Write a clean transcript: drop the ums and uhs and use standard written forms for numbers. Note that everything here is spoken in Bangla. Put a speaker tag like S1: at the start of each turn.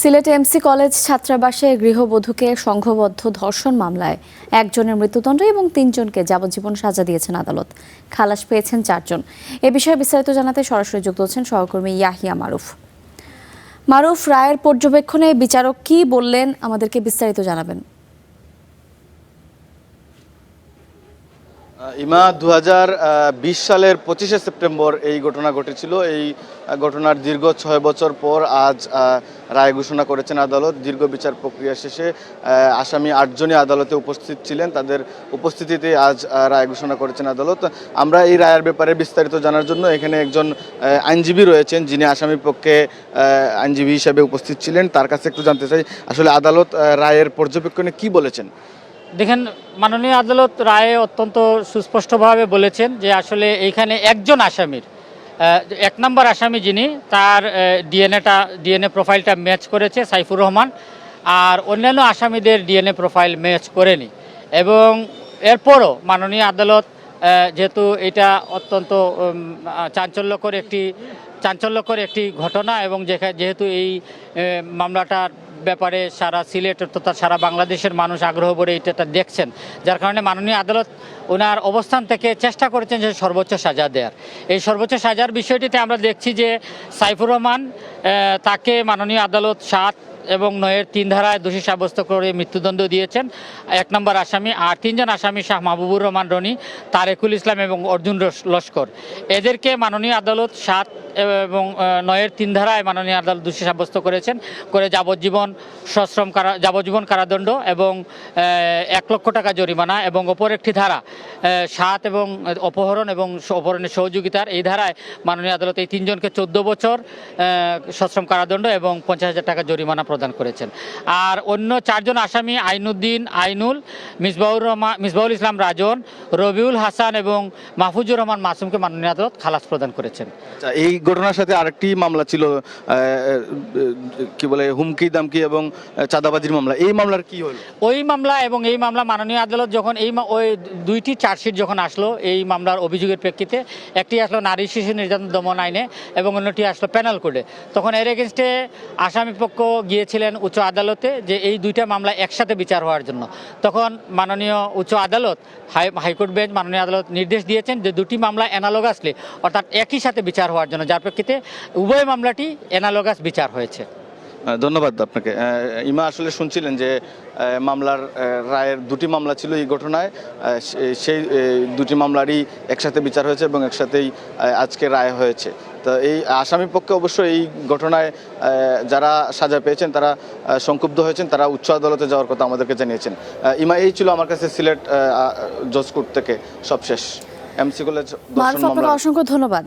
S1: সিলেটে এমসি কলেজ ছাত্রাবাসে গৃহবধূকে সংঘবদ্ধ ধর্ষণ মামলায় একজনের মৃত্যুদণ্ড এবং 3 জনকে যাবজ্জীবন সাজা দিয়েছেন আদালত। খালাস পেয়েছেন 4 জন। এ বিষয়ে বিস্তারিত জানাতে সরাসরি যুক্ত হচ্ছেন সহকর্মী ইয়াহিয়া মারুফ। মারুফ, রায়ের পর্যবেক্ষণে বিচারক কি বললেন আমাদেরকে বিস্তারিত জানাবেন।
S2: ইমা 2020 সালের 25শে সেপ্টেম্বর এই ঘটনা ঘটেছিল। এই ঘটনার দীর্ঘ 6 বছর পর আজ রায় ঘোষণা করেছেন আদালত। দীর্ঘ বিচার প্রক্রিয়া শেষে আসামি 8 জনই আদালতে উপস্থিত ছিলেন। তাদের উপস্থিতিতে আজ রায় ঘোষণা করেছেন আদালত। আমরা এই রায়ের ব্যাপারে বিস্তারিত জানার জন্য এখানে একজন আইনজীবী রয়েছেন, যিনি আসামির পক্ষে আইনজীবী হিসেবে উপস্থিত ছিলেন। তার কাছে একটু জানতে চাই, আসলে আদালত রায়ের পর্যবেক্ষণে কি বলেছেন।
S3: দেখেন, মাননীয় আদালত রায়ে অত্যন্ত সুস্পষ্টভাবে বলেছেন যে আসলে এইখানে একজন আসামির 1 নম্বর আসামি যিনি, তার ডিএনএ প্রোফাইলটা ম্যাচ করেছে সাইফুর রহমান, আর অন্যান্য আসামিদের ডিএনএ প্রোফাইল ম্যাচ করেনি। এবং এরপরও মাননীয় আদালত যেহেতু এটা অত্যন্ত চাঞ্চল্যকর একটি ঘটনা এবং যেহেতু এই মামলাটার ব্যাপারে সারা সিলেট তথা সারা বাংলাদেশের মানুষ আগ্রহ করে এটা দেখছেন, যার কারণে মাননীয় আদালত ওনার অবস্থান থেকে চেষ্টা করেছেন যে সর্বোচ্চ সাজা দেওয়ার। এই সর্বোচ্চ সাজার বিষয়টিতে আমরা দেখছি যে সাইফুর রহমান, তাকে মাননীয় আদালত 7 এবং 9-এর 3 ধারায় দোষী সাব্যস্ত করে মৃত্যুদণ্ড দিয়েছেন 1 নম্বর আসামি। আর 3 জন আসামি শাহ মাহবুবুর রহমান রনি, তারেকুল ইসলাম এবং অর্জুন লস্কর, এদেরকে মাননীয় আদালত 7 এবং 9-এর 3 ধারায় মাননীয় আদালত দোষী সাব্যস্ত করেছেন, করে যাবজ্জীবন কারাদণ্ড এবং 1 লক্ষ টাকা জরিমানা, এবং অপর একটি ধারা 7 এবং অপহরণ এবং অপহরণের সহযোগিতার এই ধারায় মাননীয় আদালত এই 3 জনকে 14 বছর সশ্রম কারাদণ্ড এবং 50,000 টাকা জরিমানা প্রদান করেছেন। আর অন্য 4 জন আসামি আইনুদ্দিন, আইনুল, মিসবাহুল ইসলাম রাজন, রবিউল হাসান এবং মাহফুজুর রহমান মাসুমকে মাননীয় আদালত খালাস প্রদান করেছেন।
S2: এই ঘটনার সাথে আরেকটি মামলা ছিল, কি বলে, হুমকি দামকি এবং চাঁদাবাজির মামলা। এই মামলার কি হলো?
S3: ওই মামলা এবং এই মামলা মাননীয় আদালত যখন ওই 2টি চার্জশিট যখন আসলো এই মামলার অভিযোগের প্রেক্ষিতে, একটি আসলো নারী শিশু নির্যাতন দমন আইনে এবং অন্যটি আসলো পেনাল কোডে, তখন এর এগেনস্টে আসামি পক্ষ গিয়েছিলেন উচ্চ আদালতে যে এই 2টা মামলা একসাথে বিচার হওয়ার জন্য। তখন মাননীয় উচ্চ আদালত, হাইকোর্ট বেঞ্চ, মাননীয় আদালত নির্দেশ দিয়েছেন যে 2টি মামলা অ্যানালগাসলি অর্থাৎ একই সাথে বিচার হওয়ার জন্য, যার প্রেক্ষিতে উভয় মামলাটি অ্যানালগাস বিচার হয়েছে।
S2: ধন্যবাদ আপনাকে। ইমা, আসলে শুনছিলেন যে মামলার রায়ের 2টি মামলা ছিল এই ঘটনায়, সেই 2টি মামলারই একসাথে বিচার হয়েছে এবং একসাথেই আজকে রায় হয়েছে। তো এই আসামি পক্ষে অবশ্য এই ঘটনায় যারা সাজা পেয়েছেন তারা সংক্ষুব্ধ হয়েছেন, তারা উচ্চ আদালতে যাওয়ার কথা আমাদেরকে জানিয়েছেন। ইমা, এই ছিল আমার কাছে সিলেট জজ কোর্ট থেকে সবশেষ এমসি কলেজ।
S1: অসংখ্য ধন্যবাদ।